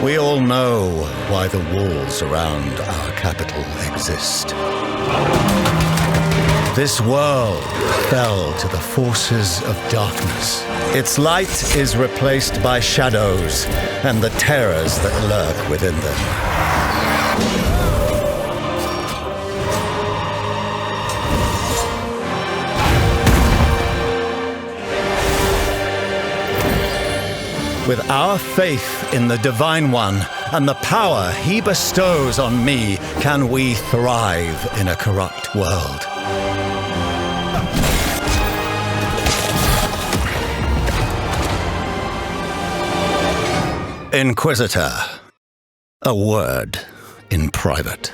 We all know why the walls around our capital exist. This world fell to the forces of darkness. Its light is replaced by shadows and the terrors that lurk within them. With our faith in the Divine One and the power He bestows on me, can we thrive in a corrupt world. Inquisitor, a word in private.